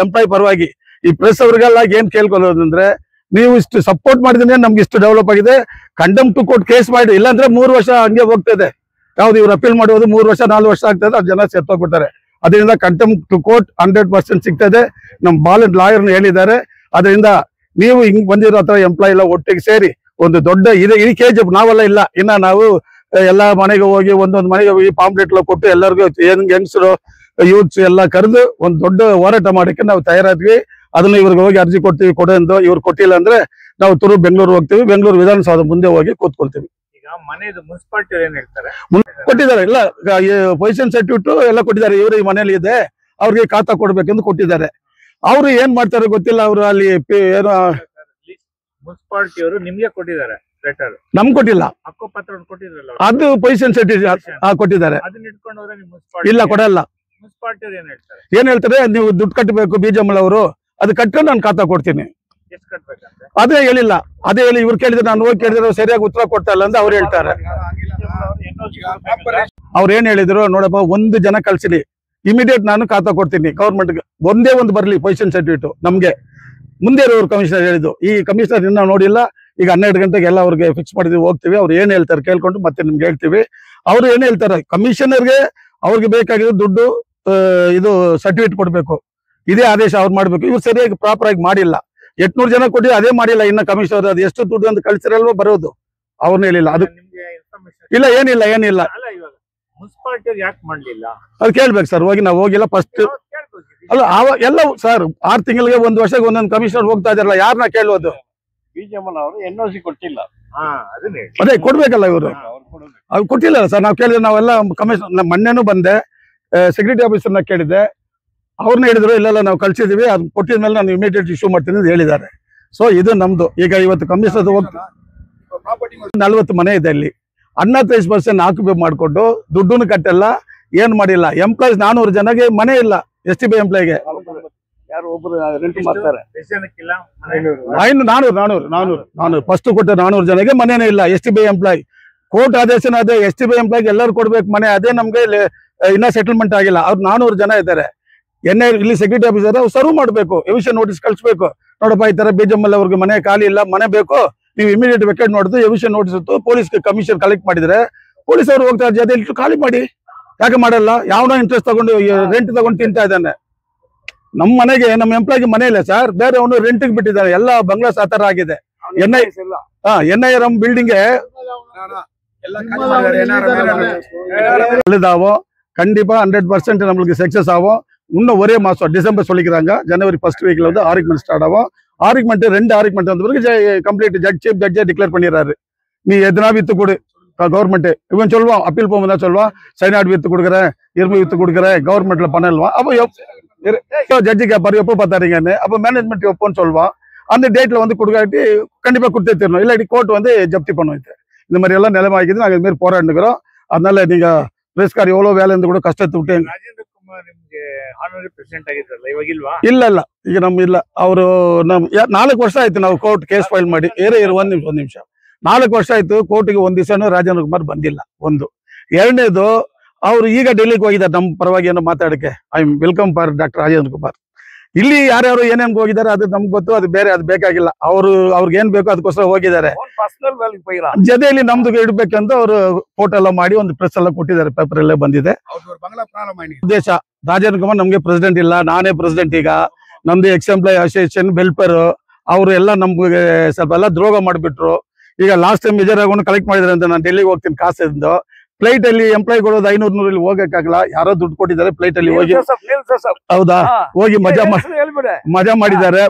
ಎಂಪ್ಲಾಯ್ ಪರವಾಗಿ ಈ ಪ್ರೆಸ್ ಅವ್ರಿಗೆಲ್ಲ ಏನ್ ಕೇಳ್ಕೊಳ್ಳೋದಂದ್ರೆ, ನೀವು ಇಷ್ಟು ಸಪೋರ್ಟ್ ಮಾಡಿದ್ರೆ ನಮ್ಗೆ ಇಷ್ಟು ಡೆವಲಪ್ ಆಗಿದೆ, ಕಂಡಮ್ ಟು ಕೋರ್ಟ್ ಕೇಸ್ ಮಾಡಿ, ಇಲ್ಲಾಂದ್ರೆ 3 ವರ್ಷ ಹಂಗೆ ಹೋಗ್ತದೆ. ಯಾವ್ದು ಇವ್ರು ಅಪೀಲ್ ಮಾಡೋದು 3 ವರ್ಷ 4 ವರ್ಷ ಆಗ್ತದೆ, ಅದು ಜನ ಸೆತ್ತೋಗ್ಬಿಡ್ತಾರೆ. ಅದರಿಂದ ಕಂಟೆಂಪ್ ಟು ಕೋರ್ಟ್ 100% ಸಿಗ್ತದೆ. ನಮ್ಮ ಬಾಲನ್ ಲಾಯರ್ನ ಹೇಳಿದ್ದಾರೆ. ಅದರಿಂದ ನೀವು ಹಿಂಗ್ ಬಂದಿರೋ ಹತ್ರ ಎಂಪ್ಲಾಯ್ ಎಲ್ಲ ಒಟ್ಟಿಗೆ ಸೇರಿ ಒಂದು ದೊಡ್ಡ ಈ KGF ನಾವೆಲ್ಲ ಇಲ್ಲ, ಇನ್ನ ನಾವು ಎಲ್ಲಾ ಮನೆಗೆ ಹೋಗಿ ಒಂದೊಂದು ಮನೆಗೆ ಹೋಗಿ ಪಾಂಪ್ಲೆಟ್ ಕೊಟ್ಟು ಎಲ್ಲರಿಗೂ ಯಂಗ್ಸ್ರು ಯೂತ್ಸ್ ಎಲ್ಲ ಕರೆದು ಒಂದು ದೊಡ್ಡ ಹೋರಾಟ ಮಾಡಕ್ಕೆ ನಾವು ತಯಾರಾದ್ವಿ. ಅದನ್ನ ಇವ್ರಿಗೆ ಹೋಗಿ ಅರ್ಜಿ ಕೊಡ್ತೀವಿ ಕೊಡೋದು. ಇವ್ರು ಕೊಟ್ಟಿಲ್ಲ ಅಂದ್ರೆ ನಾವು ಬೆಂಗಳೂರು ಹೋಗ್ತೀವಿ, ಬೆಂಗಳೂರು ವಿಧಾನಸೌಧ ಮುಂದೆ ಹೋಗಿ ಕೂತ್ಕೊಳ್ತೀವಿ. ಕೊಟ್ಟಿದ್ದಾರೆ ಇಲ್ಲ, ಪೊಸಿಷನ್ ಸರ್ಟಿಫಿಕೇಟ್ ಎಲ್ಲ ಕೊಟ್ಟಿದ್ದಾರೆ. ಇವರು ಈ ಮನೇಲಿ ಇದೆ, ಅವ್ರಿಗೆ ಖಾತಾ ಕೊಡ್ಬೇಕೆಂದು ಕೊಟ್ಟಿದ್ದಾರೆ. ಅವ್ರು ಏನ್ ಮಾಡ್ತಾರೆ ಗೊತ್ತಿಲ್ಲ. ಅವ್ರು ಅಲ್ಲಿ ಏನೋ ಮುನ್ಸಿಪಾಲಿಟಿಯವರು ನಿಮ್ಗೆ ಕೊಟ್ಟಿದ್ದಾರೆ ಲೆಟರ್, ನಮ್ಗೆ ಕೊಟ್ಟಿಲ್ಲ. ಹಕ್ಕುಪತ್ರ ಕೊಟ್ಟಿದ್ರಲ್ಲ, ಅದು ಪೊಸಿಷನ್ ಸರ್ಟಿಫಿಕೇಟ್ ಕೊಟ್ಟಿದ್ದಾರೆ. ಅದನ್ನ ಇಟ್ಕೊಂಡು ಹೋದ್ರೆ ನಿಮ್ ಮುನ್ಸಿಪಾಲಿಟಿ ಇಲ್ಲ ಕೊಡಲ್ಲ. ಮುನ್ಸಿಪಾಲಿಟಿಯವರು ಏನ್ ಹೇಳ್ತಾರೆ, ನೀವು ದುಡ್ಡು ಕಟ್ಟಬೇಕು ಬೀಜಮ್ಮಲ್ ಅವರು, ಅದು ಕಟ್ಟರೆ ನಾನು ಖಾತಾ ಕೊಡ್ತೀನಿ. ಎಷ್ಟು ಕಟ್ಬೇಕಂತೆ ಅದೇ ಹೇಳಿಲ್ಲ. ಅದೇ ಹೇಳಿ ಇವ್ರು ಕೇಳಿದ್ರೆ, ನಾನು ಹೋಗಿ ಕೇಳಿದ್ರೆ ಸರಿಯಾಗಿ ಉತ್ತರ ಕೊಡ್ತಾ ಇಲ್ಲ ಅಂತ ಅವ್ರು ಹೇಳ್ತಾರೆ. ಅವ್ರು ಏನ್ ಹೇಳಿದ್ರು, ನೋಡಪ್ಪ 1 ಜನ ಕಳ್ಸಿಲಿ, ಇಮಿಡಿಯೇಟ್ ನಾನು ಖಾತಾ ಕೊಡ್ತೀನಿ ಗೌರ್ಮೆಂಟ್ಗೆ. ಒಂದೇ ಒಂದು ಬರ್ಲಿ ಪೊಸಿಷನ್ ಸರ್ಟಿಫಿಕೇಟ್ ನಮ್ಗೆ. ಮುಂದೆ ಇರೋರು ಕಮಿಷನರ್ ಹೇಳಿದ್ದು, ಈ ಕಮಿಷನರ್ ಇನ್ನೂ ನೋಡಿಲ್ಲ. ಈಗ 12 ಗಂಟೆಗೆ ಎಲ್ಲ ಅವ್ರಿಗೆ ಫಿಕ್ಸ್ ಮಾಡಿದ್ವಿ, ಹೋಗ್ತೀವಿ. ಅವ್ರು ಏನ್ ಹೇಳ್ತಾರೆ ಕೇಳ್ಕೊಂಡು ಮತ್ತೆ ನಿಮ್ಗೆ ಹೇಳ್ತೀವಿ. ಅವ್ರು ಏನ್ ಹೇಳ್ತಾರೆ, ಕಮಿಷನರ್ಗೆ ಅವ್ರಿಗೆ ಬೇಕಾಗಿರೋ ದುಡ್ಡು ಇದು ಸರ್ಟಿಫಿಕೇಟ್ ಕೊಡ್ಬೇಕು, ಇದೇ ಆದೇಶ ಅವ್ರು ಮಾಡ್ಬೇಕು. ಇವ್ರು ಸರಿಯಾಗಿ ಪ್ರಾಪರ್ ಆಗಿ ಮಾಡಿಲ್ಲ. 800 ಜನ ಕೊಟ್ಟು ಅದೇ ಮಾಡಿಲ್ಲ. ಇನ್ನ ಕಮಿಷನರ್ ಅದು ಎಷ್ಟು ದುಡ್ಡು ಅಂತ ಕಳ್ಸಿರಲ್ವೋ ಬರೋದು, ಅವ್ರನ್ನ ಹೇಳಿಲ್ಲ. ಅದು ಇಲ್ಲ, ಏನಿಲ್ಲ. ಮುನ್ಸಿಪಾಲಿಟಿ ಯಾಕೆ ಮಾಡಲಿಲ್ಲ ಅದು ಕೇಳ್ಬೇಕು ಸರ್. ಹೋಗಿ ನಾವು ಹೋಗಿಲ್ಲ ಫಸ್ಟ್. ಅಲ್ಲ ಎಲ್ಲ ಸರ್ 6 ತಿಂಗಳಿಗೆ 1 ವರ್ಷಕ್ಕೆ ಒಂದೊಂದು ಕಮಿಷನರ್ ಹೋಗ್ತಾ ಇದಾರಲ್ಲ, ಯಾರನ್ನ ಕೇಳುವುದು? ಬಿಜೆಪಿ ಅವರು NOC ಕೊಟ್ಟಿಲ್ಲ. ಅದೇ ಕೊಡ್ಬೇಕಲ್ಲ ಇವರು. ಅವ್ರು ಕೊಟ್ಟಿಲ್ಲ ಸರ್. ನಾವು ಕೇಳಿದ್ರೆ ನಾವೆಲ್ಲ ಕಮಿಷನರ್ ಮೊನ್ನೆನೂ ಬಂದೆ, ಸೆಕ್ಯೂರಿಟಿ ಆಫೀಸರ್ನ ಕೇಳಿದ್ದೆ. ಅವ್ರನ್ನ ಹೇಳಿದ್ರು, ಇಲ್ಲೆಲ್ಲ ನಾವು ಕಳ್ಸಿದೀವಿ, ಅದು ಕೊಟ್ಟಿದ ಮೇಲೆ ನಾನು ಇಮಿಡಿಯೇಟ್ ಇಶ್ಯೂ ಮಾಡ್ತೀನಿ ಅಂತ ಹೇಳಿದ್ದಾರೆ. ಸೊ ಇದು ನಮ್ದು. ಈಗ ಇವತ್ತು ಕಮಿಷನರ್ ಹೋಗ್ತಾ 40 ಮನೆ ಇದೆ ಅಲ್ಲಿ. 35% ಆಕ್ಯುಪೈ ಮಾಡಿಕೊಂಡು ದುಡ್ಡನ್ನು ಕಟ್ಟಲ್ಲ, ಏನ್ ಮಾಡಿಲ್ಲ. ಎಂಪ್ಲಾಯ್ಸ್ 400 ಜನಗೆ ಮನೆ ಇಲ್ಲ. STB ಎಂಪ್ಲಾಯ್ಗೆ ಯಾರು ಒಬ್ರು ರೆಂಟ್ ಮಾಡ್ತಾರೆ. ದೇಶಕ್ಕಿಲ್ಲ 400 ಫಸ್ಟ್ ಕೊಟ್ಟ 400 ಜನಗೆ ಮನೆನೇ ಇಲ್ಲ. STB ಎಂಪ್ಲಾಯ್ ಕೋರ್ಟ್ ಆದೇಶನ ಅದೇ, STB ಎಂಪ್ಲಾಯ್ಗೆ ಎಲ್ಲರೂ ಕೊಡ್ಬೇಕು ಮನೆ. ಅದೇ ನಮ್ಗೆ ಇನ್ನ ಸೆಟಲ್ಮೆಂಟ್ ಆಗಿಲ್ಲ. ಅವ್ರು 400 ಜನ ಇದ್ದಾರೆ. ಇಲ್ಲಿ ಸೆಕ್ಯೂರಿಟಿ ಆಫೀಸರ್ ಅವ್ರು ಸರ್ವ್ ಮಾಡ್ಬೇಕು, ಎವಿಷನ್ ನೋಟಿಸ್ ಕಳಿಸ್ಬೇಕು. ನೋಡಪ್ಪ ಈ ತರ BJML ಅವ್ರಿಗೆ ಮನೆ ಖಾಲಿ ಇಲ್ಲ, ಮನೆ ಬೇಕು, ನೀವು ಇಮಿಡಿಯೇಟ್ ವೆಕೆಟ್ ನೋಡಿದ್ರು ಎವಿಷನ್ ನೋಟಿಸ್ ಇತ್ತು. ಪೊಲೀಸ್ ಕಮಿಷನ್ ಕಲೆಕ್ಟ್ ಮಾಡಿದ್ರೆ ಪೊಲೀಸ್ ಅವರು ಹೋಗ್ತಾರೆ, ಜೊತೆ ಇಟ್ಟು ಖಾಲಿ ಮಾಡಿ. ಯಾಕೆ ಮಾಡಲ್ಲ? ಯಾವನೋ ಇಂಟ್ರೆಸ್ಟ್ ತಗೊಂಡು ರೆಂಟ್ ತಗೊಂಡು ತಿಂತಾ ಇದ್ದಾನೆ. ನಮ್ಮ ಮನೆಗೆ ನಮ್ಮ ಎಂಪ್ಲಾಯ್ಗೆ ಮನೆ ಇಲ್ಲ ಸರ್, ಬೇರೆ ಅವನು ರೆಂಟ್ಗೆ ಬಿಟ್ಟಿದ್ದಾರೆ. ಎಲ್ಲ ಬಂಗ್ಲಾಸ್ ಆ ತರ ಆಗಿದೆ. NIRM ಬಿಲ್ಡಿಂಗ್ அழுதாவோ கண்டிப்பா 100% நம்மளுக்கு சக்சஸ் ஆகும். இன்னும் ஒரே மாசம் டிசம்பர் சொல்லிக்கிறாங்க. ஜனவரி ஃபர்ஸ்ட் வீக்ல வந்து ஆர்குமெண்ட் ஸ்டார்ட் ஆகும். ஆர்குமெண்ட் 2 ஆர்குமெண்ட் வந்த பிறகு கம்ப்ளீட் சீஃப் ஜட்ஜே டிக்ளேர் பண்ணிடுறாரு. நீ எதனா வித்து கொடு கவர்மெண்ட். இவன் சொல்லுவான், அப்பீல் போகும்போது தான் சொல்லுவான், சைனாடு வித்து கொடுக்குறேன், இரும்பு வித்து கொடுக்குறேன், கவர்மெண்ட்ல பண்ணலாம். அப்போ ஜட்ஜி கேட்பாரு எப்போ பார்த்தாருங்கன்னு. அப்போ மேனேஜ்மெண்ட் எப்போன்னு சொல்லுவான். அந்த டேட்ல வந்து கொடுக்காட்டி கண்டிப்பா கொடுத்தே தரணும், இல்லாட்டி கோர்ட் வந்து ஜப்தி பண்ணுவோம். இந்த மாதிரி எல்லாம் நிலைமை ஆகிக்குது. நாங்கள் இது மாதிரி போராடிக்கிறோம். அதனால நீங்க ಪ್ರೆಸ್ಕಾರ್ ಎவ்வளೋ ವೇಳೆ ಕೂಡ ಕಷ್ಟ ಬಿಟ್ಟು ರಾಜೇಂದ್ರ ಕುಮಾರ್ ನಿಮ್ಗೆ ಆನರರಿ ಪ್ರೆಸಿಡೆಂಟ್ ಆಗಿದ್ರಲ್ಲ, ಇವಾಗ ಇಲ್ವಾ? ಇಲ್ಲ ಈಗ ನಮ್ ಇಲ್ಲ. ಅವರು 4 ವರ್ಷ ಆಯ್ತು ನಾವು ಕೋರ್ಟ್ ಕೇಸ್ ಫೈಲ್ ಮಾಡಿ. ಒಂದ್ ನಿಮಿಷ 4 ವರ್ಷ ಆಯ್ತು ಕೋರ್ಟಿಗೆ ಒಂದ್ ದಿವಸನೂ ರಾಜೇಂದ್ರ ಕುಮಾರ್ ಬಂದಿಲ್ಲ. ಒಂದು. ಎರಡನೇದು, ಅವರು ಈಗ ಡೆಲ್ಲಿಗೆ ಹೋಗಿದ್ದಾರೆ ನಮ್ಮ ಪರವಾಗಿ ಏನೋ ಮಾತಾಡಕ್ಕೆ. I am welcome for doctor Rajendra Kumar. ಇಲ್ಲಿ ಯಾರ್ಯಾರು ಏನೇನ್ ಹೋಗಿದ್ದಾರೆ ಅದು ನಮ್ಗೆ ಗೊತ್ತು, ಅದು ಬೇರೆ, ಅದು ಬೇಕಾಗಿಲ್ಲ. ಅವ್ರಿಗೆ ಏನ್ ಬೇಕೋ ಅದಕ್ಕೋಸ್ಕರ ಹೋಗಿದ್ದಾರೆ. ಜೊತೆಯಲ್ಲಿ ನಮ್ದು ಇಡ್ಬೇಕಂತ ಅವರು ಫೋಟೋ ಎಲ್ಲ ಮಾಡಿ ಒಂದು ಪ್ರೆಸ್ ಎಲ್ಲ ಕೊಟ್ಟಿದ್ದಾರೆ, ಪೇಪರ್ ಎಲ್ಲ ಬಂದಿದೆ. ಉದ್ದೇಶ ರಾಜೇಂದ್ರ ಕುಮಾರ್ ನಮ್ಗೆ ಪ್ರೆಸಿಡೆಂಟ್ ಇಲ್ಲ, ನಾನೇ ಪ್ರೆಸಿಡೆಂಟ್. ಈಗ ನಮ್ದು ಎಕ್ಸ್ ಎಂಪ್ಲಾಯ್ ಅಸೋಸಿಯೇಷನ್ ವೆಲ್ಫೇರ್ ಅವರು ಎಲ್ಲ ನಮ್ಗೆ ಸ್ವಲ್ಪ ಎಲ್ಲ ದ್ರೋಹ ಮಾಡಿಬಿಟ್ರು. ಈಗ last time Vijay Raghavan collect ಮಾಡಿದ್ರೆ ಅಂತ ನಾನು ಡೆಲ್ಲಿಗೆ ಹೋಗ್ತೀನಿ ಕಾಸಿಂದು. ಫ್ಲೈಟ್ ಅಲ್ಲಿ ಎಂಪ್ಲಾಯ್ ಕೊಡೋದು 500 ಇಲ್ಲಿ ಹೋಗಕ್ಕಾಗಲ್ಲ. ಯಾರೋ ದುಡ್ಡು ಕೊಟ್ಟಿದ್ದಾರೆ, ಫ್ಲೈಟ್ ಅಲ್ಲಿ ಹೋಗಿ. ಹೌದಾ, ಹೋಗಿ ಮಜಾ ಮಾಡಿದ್ದಾರೆ.